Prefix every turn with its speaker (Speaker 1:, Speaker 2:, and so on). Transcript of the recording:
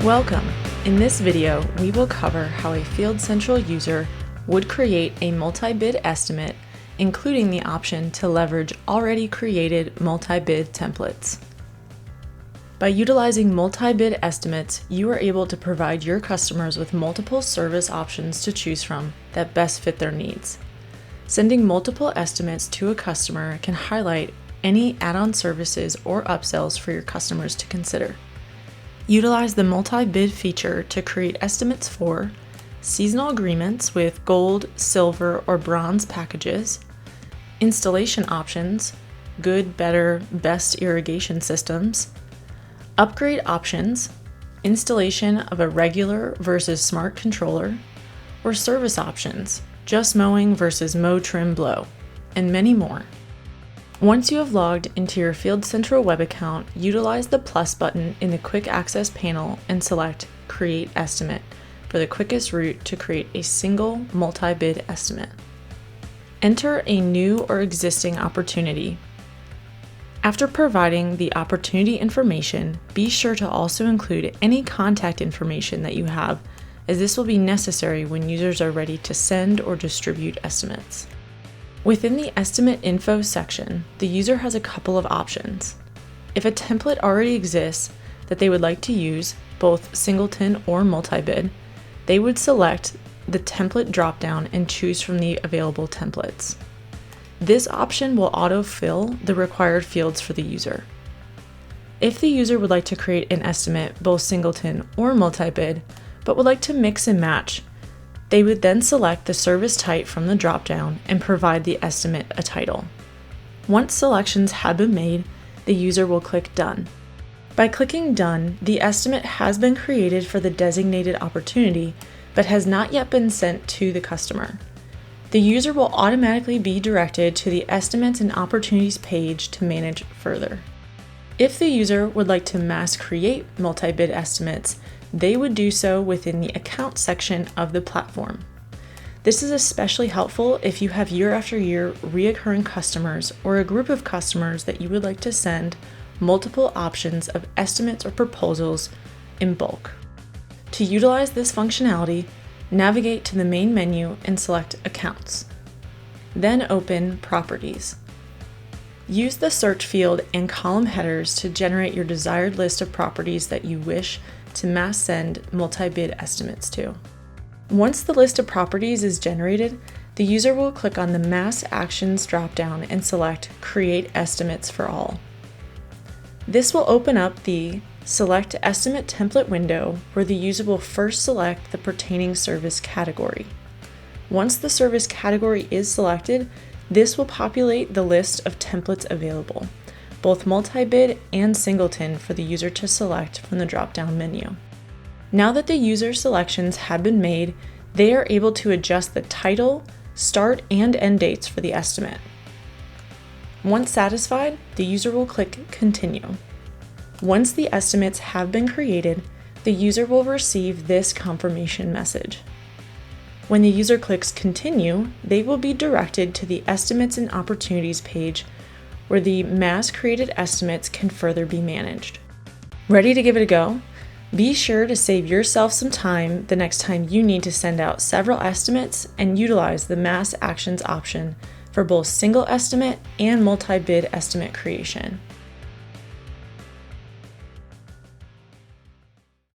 Speaker 1: Welcome! In this video, we will cover how a Field Central user would create a multi-bid estimate, including the option to leverage already created multi-bid templates. By utilizing multi-bid estimates, you are able to provide your customers with multiple service options to choose from that best fit their needs. Sending multiple estimates to a customer can highlight any add-on services or upsells for your customers to consider. Utilize the multi-bid feature to create estimates for seasonal agreements with gold, silver, or bronze packages, installation options, good, better, best irrigation systems, upgrade options, installation of a regular versus smart controller, or service options, just mowing versus mow, trim, blow, and many more. Once you have logged into your Field Central web account, utilize the plus button in the Quick Access panel and select Create Estimate for the quickest route to create a single multi-bid estimate. Enter a new or existing opportunity. After providing the opportunity information, be sure to also include any contact information that you have, as this will be necessary when users are ready to send or distribute estimates. Within the Estimate Info section, the user has a couple of options. If a template already exists that they would like to use, both singleton or multi-bid, they would select the template dropdown and choose from the available templates. This option will autofill the required fields for the user. If the user would like to create an estimate, both singleton or multi-bid, but would like to mix and match, they would then select the service type from the dropdown and provide the estimate a title. Once selections have been made, the user will click Done. By clicking Done, the estimate has been created for the designated opportunity, but has not yet been sent to the customer. The user will automatically be directed to the Estimates and Opportunities page to manage further. If the user would like to mass create multi-bid estimates, they would do so within the Account section of the platform. This is especially helpful if you have year after year reoccurring customers or a group of customers that you would like to send multiple options of estimates or proposals in bulk. To utilize this functionality, navigate to the main menu and select Accounts. Then open Properties. Use the search field and column headers to generate your desired list of properties that you wish to mass send multi-bid estimates to. Once the list of properties is generated, the user will click on the Mass Actions dropdown and select Create Estimates for All. This will open up the Select Estimate Template window where the user will first select the pertaining service category. Once the service category is selected, this will populate the list of templates available, both multi-bid and singleton, for the user to select from the drop-down menu. Now that the user selections have been made, they are able to adjust the title, start and end dates for the estimate. Once satisfied, the user will click Continue. Once the estimates have been created, the user will receive this confirmation message. When the user clicks Continue, they will be directed to the Estimates and Opportunities page where the mass created estimates can further be managed. Ready to give it a go? Be sure to save yourself some time the next time you need to send out several estimates and utilize the Mass Actions option for both single estimate and multi-bid estimate creation.